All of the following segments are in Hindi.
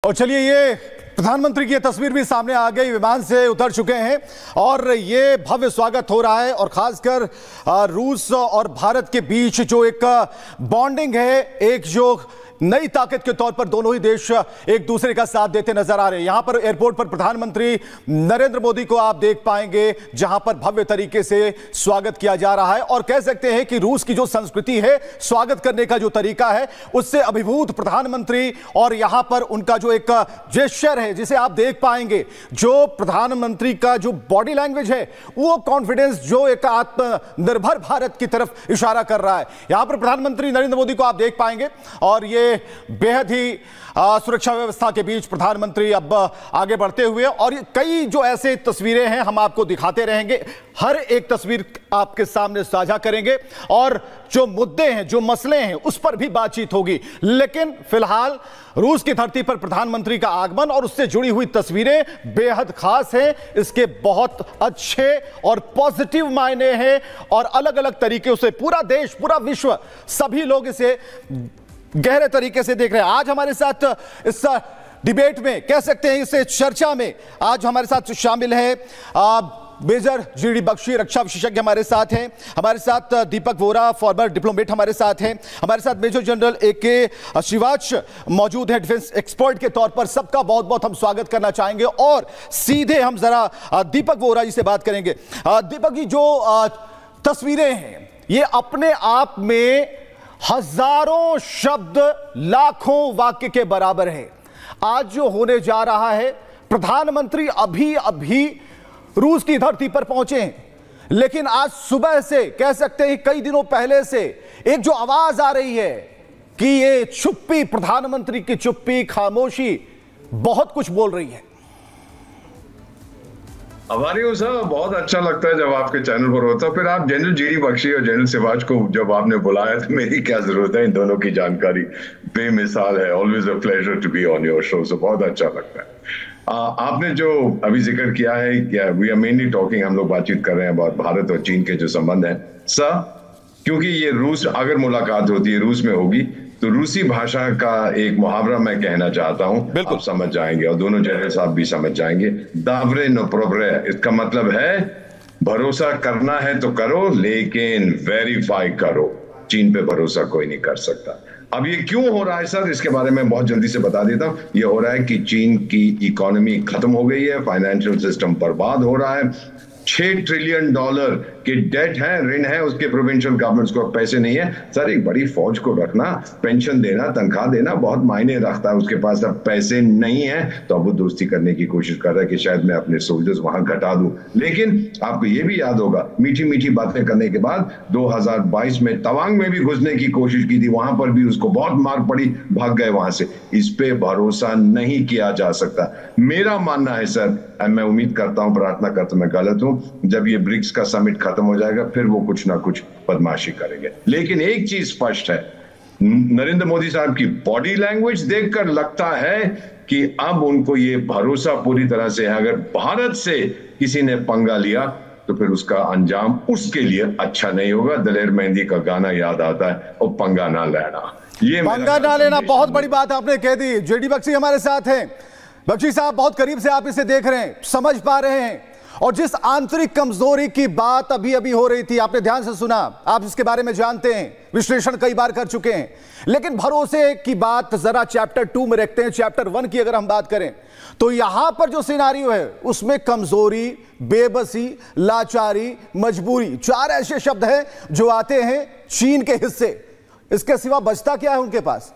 और चलिए, ये प्रधानमंत्री की तस्वीर भी सामने आ गई, विमान से उतर चुके हैं और ये भव्य स्वागत हो रहा है। और खासकर रूस और भारत के बीच जो एक बॉन्डिंग है, एक जो नई ताकत के तौर पर दोनों ही देश एक दूसरे का साथ देते नजर आ रहे हैं। यहां पर एयरपोर्ट पर प्रधानमंत्री नरेंद्र मोदी को आप देख पाएंगे, जहां पर भव्य तरीके से स्वागत किया जा रहा है। और कह सकते हैं कि रूस की जो संस्कृति है, स्वागत करने का जो तरीका है, उससे अभिभूत प्रधानमंत्री। और यहां पर उनका जो एक जेस्चर है, जिसे आप देख पाएंगे, जो प्रधानमंत्री का जो बॉडी लैंग्वेज है, वो कॉन्फिडेंस जो एक आत्मनिर्भर भारत की तरफ इशारा कर रहा है। यहां पर प्रधानमंत्री नरेंद्र मोदी को आप देख पाएंगे और ये बेहद ही सुरक्षा व्यवस्था के बीच प्रधानमंत्री अब आगे बढ़ते हुए, और कई जो ऐसे तस्वीरें हैं हम आपको दिखाते रहेंगे, हर एक तस्वीर आपके सामने साझा करेंगे और जो मुद्दे हैं, जो मसले हैं, उस पर भी बातचीत होगी। लेकिन फिलहाल रूस की धरती पर प्रधानमंत्री का आगमन और उससे जुड़ी हुई तस्वीरें बेहद खास हैं। इसके बहुत अच्छे और पॉजिटिव मायने हैं और अलग अलग तरीके से पूरा देश, पूरा विश्व, सभी लोग इसे गहरे तरीके से देख रहे हैं। आज हमारे साथ इस डिबेट में, कह सकते हैं इस चर्चा में, आज हमारे साथ शामिल है मेजर जीडी बख्शी, रक्षा विशेषज्ञ हमारे साथ हैं। हमारे साथ दीपक वोरा, फॉर्मर डिप्लोमेट हमारे साथ हैं। हमारे साथ मेजर जनरल ए.के. श्रीवाच मौजूद है, डिफेंस एक्सपर्ट के तौर पर। सबका बहुत बहुत हम स्वागत करना चाहेंगे और सीधे हम जरा दीपक वोरा जी से बात करेंगे। दीपक जी, जो तस्वीरें हैं, ये अपने आप में हजारों शब्द, लाखों वाक्य के बराबर है। आज जो होने जा रहा है, प्रधानमंत्री अभी अभी रूस की धरती पर पहुंचे हैं, लेकिन आज सुबह से, कह सकते हैं कई दिनों पहले से, एक जो आवाज आ रही है कि ये चुप्पी, प्रधानमंत्री की चुप्पी, खामोशी बहुत कुछ बोल रही है। हमारी साहब बहुत अच्छा लगता है जब आपके चैनल पर होता है। फिर आप जनरल जीडी बख्शी और जनरल शिवाज को जब आपने बुलाया, तो मेरी क्या जरूरत है, इन दोनों की जानकारी बेमिसाल है। Always a pleasure to be on your show, so बहुत अच्छा लगता है। आपने जो अभी जिक्र किया है, वी आर मेनली टॉकिंग, हम लोग बातचीत कर रहे हैं बहुत भारत और चीन के जो संबंध है सर, क्योंकि ये रूस, अगर मुलाकात होती है रूस में होगी, तो रूसी भाषा का एक मुहावरा मैं कहना चाहता हूं, आप समझ जाएंगे और दोनों जनरल साहब भी समझ जाएंगे। दावरे नो प्रोब्रे, इसका मतलब है भरोसा करना है तो करो, लेकिन वेरीफाई करो। चीन पे भरोसा कोई नहीं कर सकता। अब ये क्यों हो रहा है सर, इसके बारे में बहुत जल्दी से बता देता हूं। ये हो रहा है कि चीन की इकोनॉमी खत्म हो गई है, फाइनेंशियल सिस्टम बर्बाद हो रहा है। $6 ट्रिलियन के डेट है, ऋण है उसके, प्रोविंशियल गवर्नमेंट्स को पैसे नहीं है। सर, एक बड़ी फौज को रखना, पेंशन देना, तनख्वाह देना बहुत मायने रखता है। उसके पास अब पैसे नहीं है, तो अब वो दोस्ती करने की कोशिश कर रहा है कि शायद मैं अपने सोल्जर्स वहां घटा दूं। लेकिन आपको ये भी याद होगा, मीठी मीठी बातें करने के बाद 2022 में तवांग में भी घुसने की कोशिश की थी, वहां पर भी उसको बहुत मार पड़ी, भाग गए वहां से। इस पे भरोसा नहीं किया जा सकता। मेरा मानना है सर, मैं उम्मीद करता हूं, प्रार्थना करता हूं मैं गलत हूं, जब ये ब्रिक्स का समिट खत्म हो जाएगा, फिर वो कुछ ना कुछ बदमाशी करेंगे। लेकिन एक चीज स्पष्ट है, नरेंद्र मोदी साहब की बॉडी लैंग्वेज देखकर लगता है कि अब उनको ये भरोसा पूरी तरह से है, अगर भारत से किसी ने पंगा लिया तो फिर उसका अंजाम उसके लिए अच्छा नहीं होगा। दलेर मेहंदी का गाना याद आता है, और पंगा ना लेना, ये पंगा ना लेना, बहुत बड़ी बात आपने कह दी। जेडी बख्शी हमारे साथ हैं। बख्शी साहब, बहुत करीब से आप इसे देख रहे हैं, समझ पा रहे हैं, और जिस आंतरिक कमजोरी की बात अभी अभी हो रही थी, आपने ध्यान से सुना, आप इसके बारे में जानते हैं, विश्लेषण कई बार कर चुके हैं। लेकिन भरोसे की बात जरा चैप्टर 2 में रखते हैं। चैप्टर 1 की अगर हम बात करें, तो यहां पर जो सिनारियो है, उसमें कमजोरी, बेबसी, लाचारी, मजबूरी, 4 ऐसे शब्द हैं जो आते हैं चीन के हिस्से। इसके सिवा बचता क्या है उनके पास?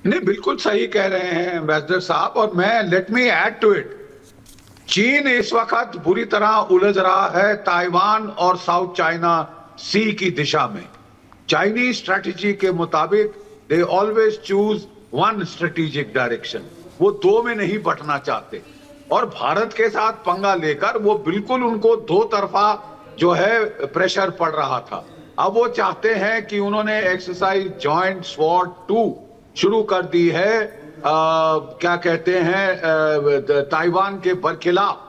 नहीं, बिल्कुल सही कह रहे हैं एम्बेसडर साहब, और मैं let me add to it, चीन इस वक्त बुरी तरह उलझ रहा है ताइवान और साउथ चाइना सी की दिशा में। चाइनीज स्ट्रेटेजी के मुताबिक they always choose one strategic direction, वो 2 में नहीं बंटना चाहते। और भारत के साथ पंगा लेकर वो बिल्कुल उनको 2 तरफा जो है प्रेशर पड़ रहा था। अब वो चाहते हैं कि उन्होंने एक्सरसाइज जॉइंट स्वॉर्ड 2 शुरू कर दी है, क्या कहते हैं, ताइवान के बरखिलाफ,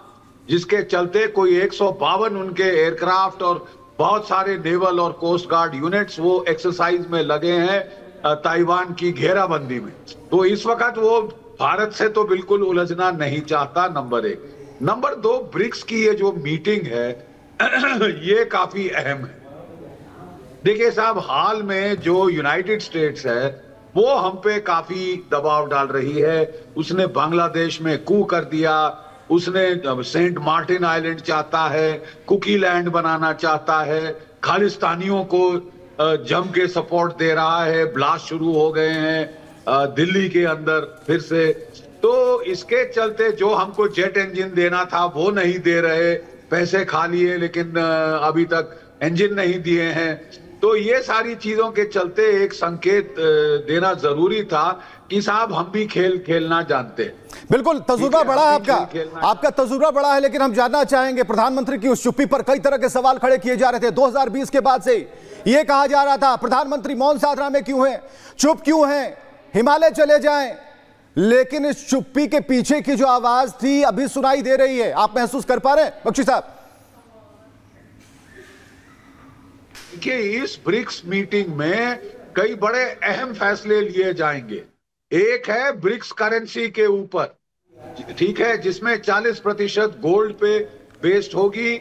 जिसके चलते कोई 152 उनके एयरक्राफ्ट और बहुत सारे नेवल और कोस्ट गार्ड यूनिट्स वो एक्सरसाइज में लगे हैं। ताइवान की घेराबंदी में। तो इस वक्त वो भारत से तो बिल्कुल उलझना नहीं चाहता, नंबर एक। नंबर दो, ब्रिक्स की ये जो मीटिंग है ये काफी अहम है। देखिए साहब, हाल में जो यूनाइटेड स्टेट्स है वो हम पे काफी दबाव डाल रही है। उसने बांग्लादेश में कू कर दिया, उसने सेंट मार्टिन आइलैंड चाहता है, कुकी लैंड बनाना चाहता है, खालिस्तानियों को जम के सपोर्ट दे रहा है, ब्लास्ट शुरू हो गए हैं दिल्ली के अंदर फिर से। तो इसके चलते जो हमको जेट इंजन देना था वो नहीं दे रहे, पैसे खा लिए लेकिन अभी तक इंजन नहीं दिए हैं। तो ये सारी चीजों के चलते एक संकेत देना जरूरी था कि साहब हम भी खेल खेलना जानते हैं। बिल्कुल, तजुर्बा बड़ा है आपका तजुर्बा बड़ा है, लेकिन हम जानना चाहेंगे प्रधानमंत्री की उस चुप्पी पर कई तरह के सवाल खड़े किए जा रहे थे। 2020 के बाद से यह कहा जा रहा था प्रधानमंत्री मौन साधना में क्यों हैं, चुप क्यों हैं, हिमालय चले जाएं, लेकिन इस चुप्पी के पीछे की जो आवाज थी अभी सुनाई दे रही है। आप महसूस कर पा रहे हैं बख्शी साहब? कि इस ब्रिक्स मीटिंग में कई बड़े अहम फैसले लिए जाएंगे। एक है ब्रिक्स करेंसी के ऊपर, ठीक है, जिसमें 40% गोल्ड पे बेस्ड होगी,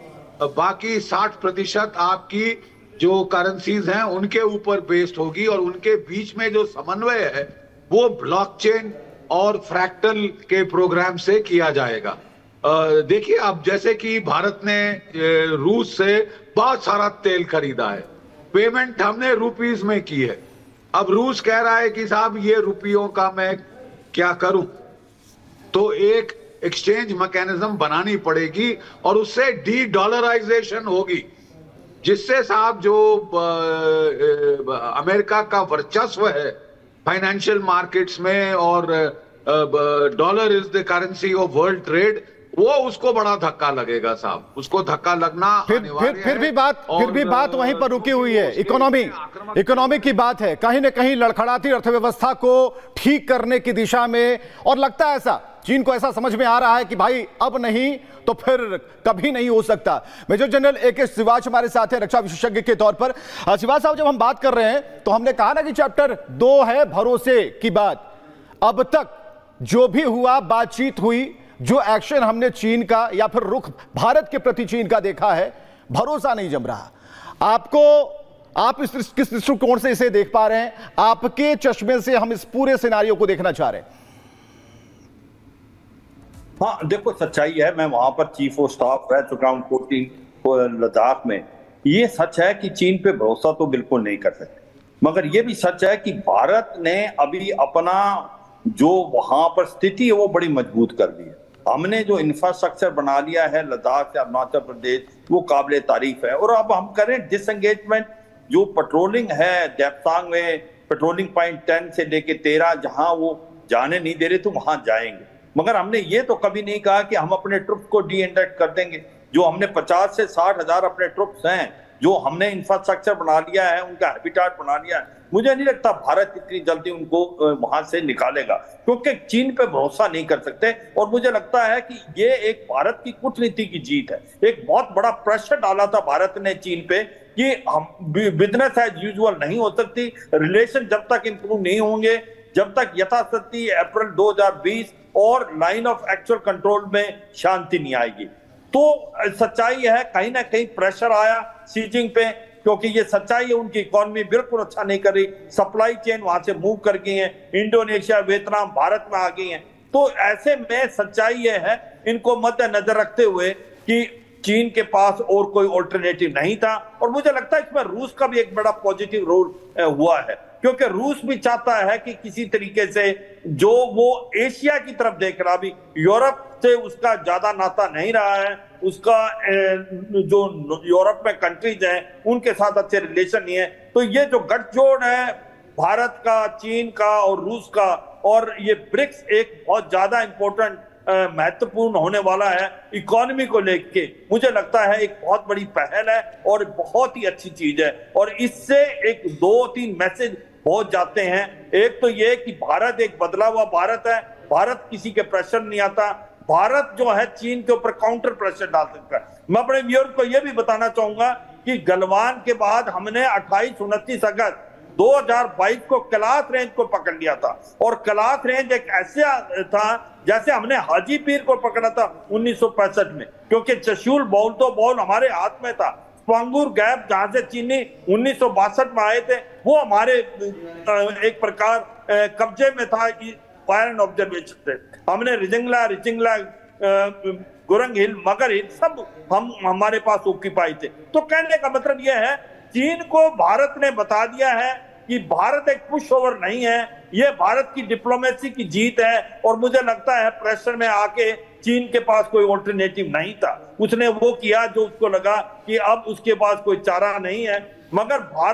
बाकी 60% आपकी जो करेंसीज हैं उनके ऊपर बेस्ड होगी, और उनके बीच में जो समन्वय है वो ब्लॉकचेन और फ्रैक्टल के प्रोग्राम से किया जाएगा। देखिए, अब जैसे कि भारत ने रूस से बहुत सारा तेल खरीदा है, पेमेंट हमने रुपीस में की है। अब रूस कह रहा है कि साहब ये रुपयों का मैं क्या करूं, तो एक एक्सचेंज मैकेनिज्म बनानी पड़ेगी और उससे डी डॉलराइजेशन होगी, जिससे साहब जो अमेरिका का वर्चस्व है फाइनेंशियल मार्केट्स में और dollar is the currency of world trade, वो उसको बड़ा धक्का लगेगा साहब, उसको धक्का लगना फिर भी बात वहीं पर रुकी हुई है। इकोनॉमी की बात है, कहीं ना कहीं लड़खड़ाती अर्थव्यवस्था को ठीक करने की दिशा में, और लगता है ऐसा चीन को ऐसा समझ में आ रहा है कि भाई अब नहीं तो फिर कभी नहीं हो सकता। मेजर जनरल AK सिवाच हमारे साथ है, रक्षा विशेषज्ञ के तौर पर। सिवाच साहब, जब हम बात कर रहे हैं तो हमने कहा ना कि चैप्टर 2 है भरोसे की बात। अब तक जो भी हुआ, बातचीत हुई, जो एक्शन हमने चीन का या फिर रुख भारत के प्रति चीन का देखा है, भरोसा नहीं जम रहा। आप किस दृष्टिकोण से इसे देख पा रहे हैं? आपके चश्मे से हम इस पूरे सिनारियो को देखना चाह रहे हैं। हाँ, देखो, सच्चाई है, मैं वहां पर चीफ ऑफ स्टाफ रह चुका हूँ 14 लद्दाख में। ये सच है कि चीन पे भरोसा तो बिल्कुल नहीं कर सकते, मगर ये भी सच है कि भारत ने अभी अपना जो वहां पर स्थिति है वो बड़ी मजबूत कर दी है। हमने जो इंफ्रास्ट्रक्चर बना लिया है लद्दाख से अरुणाचल प्रदेश, वो काबिले तारीफ है। और अब हम करें डिसएंगेजमेंट, जो पेट्रोलिंग है देपसांग में, पेट्रोलिंग पॉइंट 10 से लेके 13 जहां वो जाने नहीं दे रहे तो वहां जाएंगे, मगर हमने ये तो कभी नहीं कहा कि हम अपने ट्रुप्स को डी-इंडेक्ट कर देंगे। जो हमने 50 से 60 हजार अपने ट्रुप्स हैं, जो हमने इंफ्रास्ट्रक्चर बना लिया है, उनका हैबिटाट बना लिया है, मुझे नहीं लगता भारत इतनी जल्दी उनको वहां से निकालेगा, क्योंकि चीन पे भरोसा नहीं कर सकते। और मुझे लगता है कि ये एक भारत की कूटनीति की जीत है। एक बहुत बड़ा प्रेशर डाला था भारत ने चीन पे कि हम बिजनेस एज यूजुअल नहीं हो सकती, रिलेशन जब तक इंप्रूव नहीं होंगे, जब तक यथास्थिति अप्रैल 2020 और लाइन ऑफ एक्चुअल कंट्रोल में शांति नहीं आएगी। तो सच्चाई है, कहीं ना कहीं प्रेशर आया शी जिनपिंग पे, क्योंकि ये सच्चाई है उनकी इकोनॉमी बिल्कुल अच्छा नहीं कर रही, सप्लाई चेन वहां से मूव कर गई है, इंडोनेशिया, वियतनाम भारत में आ गई हैं। तो ऐसे में सच्चाई ये है, इनको मद्देनजर रखते हुए कि चीन के पास और कोई ऑल्टरनेटिव नहीं था। और मुझे लगता है इसमें रूस का भी एक बड़ा पॉजिटिव रोल हुआ है, क्योंकि रूस भी चाहता है कि किसी तरीके से जो वो एशिया की तरफ देख रहा, अभी यूरोप से उसका ज्यादा नाता नहीं रहा है, उसका जो यूरोप में कंट्रीज हैं उनके साथ अच्छे रिलेशन नहीं है। तो ये जो गठजोड़ है भारत का, चीन का और रूस का, और ये ब्रिक्स एक बहुत ज्यादा इंपॉर्टेंट महत्वपूर्ण होने वाला है इकोनॉमी को लेके, मुझे लगता है एक बहुत बड़ी पहल है और बहुत ही अच्छी चीज है। और इससे एक 2-3 मैसेज पहुंच जाते हैं। एक तो ये कि भारत एक बदला हुआ भारत है, भारत किसी के प्रेशर नहीं आता, भारत जो है चीन के ऊपर काउंटर प्रेशर डाल सकता है। मैं अपने व्यूअर को यह भी बताना चाहूंगा कि गलवान के बाद हमने 28-29 अगस्त 2022 को कलास रेंज को पकड़ लिया था, और कलास रेंज एक ऐसा था जैसे हमने हाजी पीर को पकड़ा था 1965 में, क्योंकि चशुल बॉल तो बॉल हमारे हाथ में था। स्पांगुर गैप जहां से चीनी 1962 में आए थे वो हमारे एक प्रकार कब्जे में था, फायर एंड ऑब्जर्वेशन से। हमने रिचिंगला गुरंग हिल, मगर हिल सब हमारे पास ऑक्यूपाई थे। तो कहने का मतलब यह है, चीन को भारत ने बता दिया है कि भारत एक पुश ओवर नहीं है, यह भारत की डिप्लोमेसी की जीत है। और मुझे लगता है प्रेशर में आके चीन के पास कोई ऑल्टरनेटिव नहीं था, उसने वो किया जो उसको लगा कि अब उसके पास कोई चारा नहीं है। मगर भारत